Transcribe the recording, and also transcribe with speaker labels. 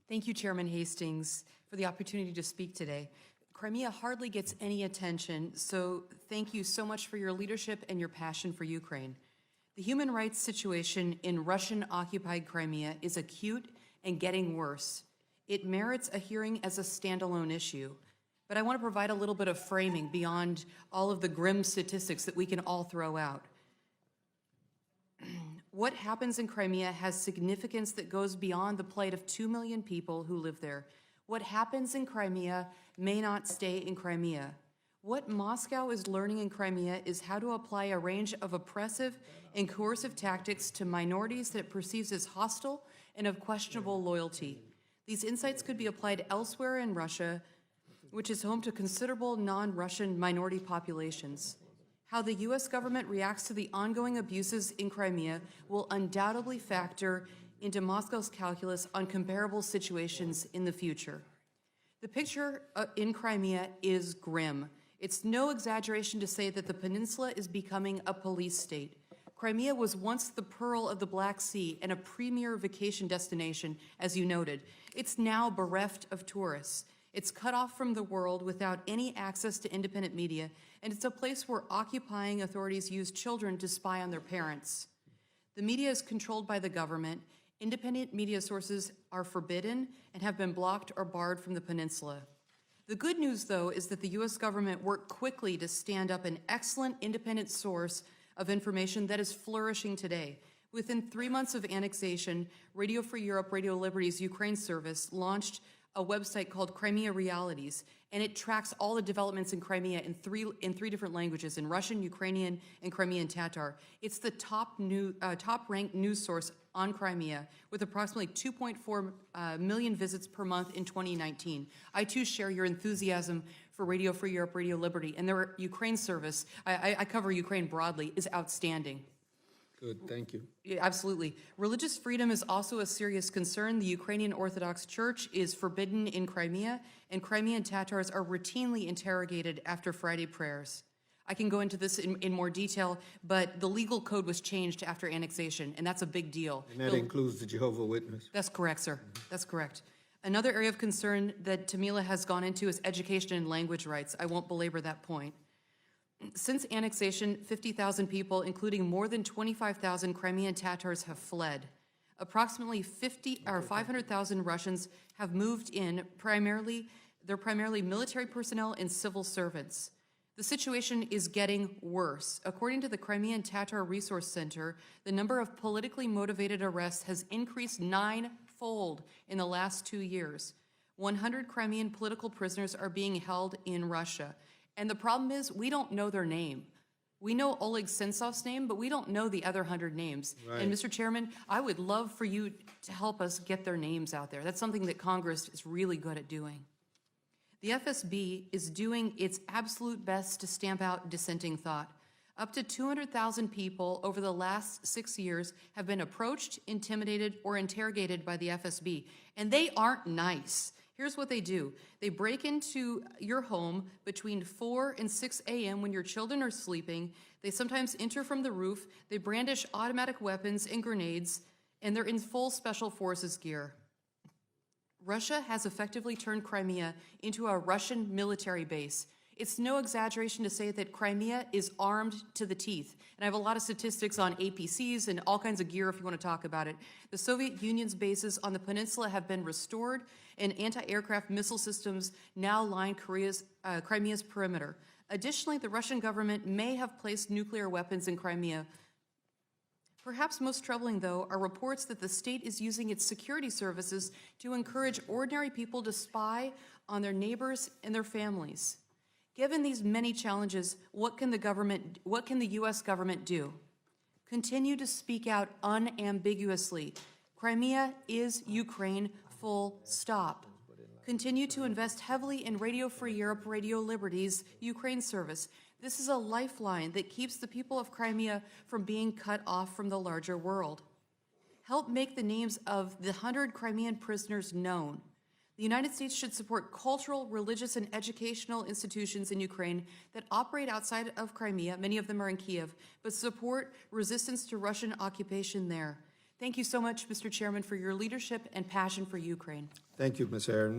Speaker 1: Thank you, Chairman Hastings, for the opportunity to speak today. Crimea hardly gets any attention, so thank you so much for your leadership and your passion for Ukraine. The human rights situation in Russian-occupied Crimea is acute and getting worse. It merits a hearing as a standalone issue, but I want to provide a little bit of framing beyond all of the grim statistics that we can all throw out. What happens in Crimea has significance that goes beyond the plight of 2 million people who live there. What happens in Crimea may not stay in Crimea. What Moscow is learning in Crimea is how to apply a range of oppressive and coercive tactics to minorities that it perceives as hostile and of questionable loyalty. These insights could be applied elsewhere in Russia, which is home to considerable non-Russian minority populations. How the U.S. government reacts to the ongoing abuses in Crimea will undoubtedly factor into Moscow's calculus on comparable situations in the future. The picture in Crimea is grim. It's no exaggeration to say that the peninsula is becoming a police state. Crimea was once the pearl of the Black Sea and a premier vacation destination, as you noted. It's now bereft of tourists. It's cut off from the world without any access to independent media, and it's a place where occupying authorities use children to spy on their parents. The media is controlled by the government. Independent media sources are forbidden and have been blocked or barred from the peninsula. The good news, though, is that the U.S. government worked quickly to stand up an excellent independent source of information that is flourishing today. Within 3 months of annexation, Radio Free Europe, Radio Liberty's Ukraine service launched a website called Crimea Realities, and it tracks all the developments in Crimea in three different languages, in Russian, Ukrainian, and Crimean Tatar. It's the top-ranked news source on Crimea, with approximately 2.4 million visits per month in 2019. I too share your enthusiasm for Radio Free Europe, Radio Liberty, and their Ukraine service, I cover Ukraine broadly, is outstanding.
Speaker 2: Good, thank you.
Speaker 1: Yeah, absolutely. Religious freedom is also a serious concern. The Ukrainian Orthodox Church is forbidden in Crimea, and Crimean Tatars are routinely interrogated after Friday prayers. I can go into this in more detail, but the legal code was changed after annexation, and that's a big deal.
Speaker 2: And that includes the Jehovah's Witness?
Speaker 1: That's correct, sir. That's correct. Another area of concern that Tamila has gone into is education and language rights. I won't belabor that point. Since annexation, 50,000 people, including more than 25,000 Crimean Tatars, have fled. Approximately 500,000 Russians have moved in. They're primarily military personnel and civil servants. The situation is getting worse. According to the Crimean Tatar Resource Center, the number of politically motivated arrests has increased 9-fold in the last 2 years. 100 Crimean political prisoners are being held in Russia. And the problem is, we don't know their name. We know Oleg Sentsov's name, but we don't know the other 100 names.
Speaker 2: Right.
Speaker 1: And Mr. Chairman, I would love for you to help us get their names out there. That's something that Congress is really good at doing. The FSB is doing its absolute best to stamp out dissenting thought. Up to 200,000 people over the last 6 years have been approached, intimidated, or interrogated by the FSB, and they aren't nice. Here's what they do. They break into your home between 4 and 6 a.m. when your children are sleeping. They sometimes enter from the roof. They brandish automatic weapons and grenades, and they're in full special forces gear. Russia has effectively turned Crimea into a Russian military base. It's no exaggeration to say that Crimea is armed to the teeth. And I have a lot of statistics on APCs and all kinds of gear if you want to talk about it. The Soviet Union's bases on the peninsula have been restored, and anti-aircraft missile systems now line Crimea's perimeter. Additionally, the Russian government may have placed nuclear weapons in Crimea. Perhaps most troubling, though, are reports that the state is using its security services to encourage ordinary people to spy on their neighbors and their families. Given these many challenges, what can the U.S. government do? Continue to speak out unambiguously. Crimea is Ukraine, full stop. Continue to invest heavily in Radio Free Europe, Radio Liberty's Ukraine service. This is a lifeline that keeps the people of Crimea from being cut off from the larger world. Help make the names of the 100 Crimean prisoners known. The United States should support cultural, religious, and educational institutions in Ukraine that operate outside of Crimea, many of them are in Kiev, but support resistance to Russian occupation there. Thank you so much, Mr. Chairman, for your leadership and passion for Ukraine.
Speaker 2: Thank you, Ms. Aaron.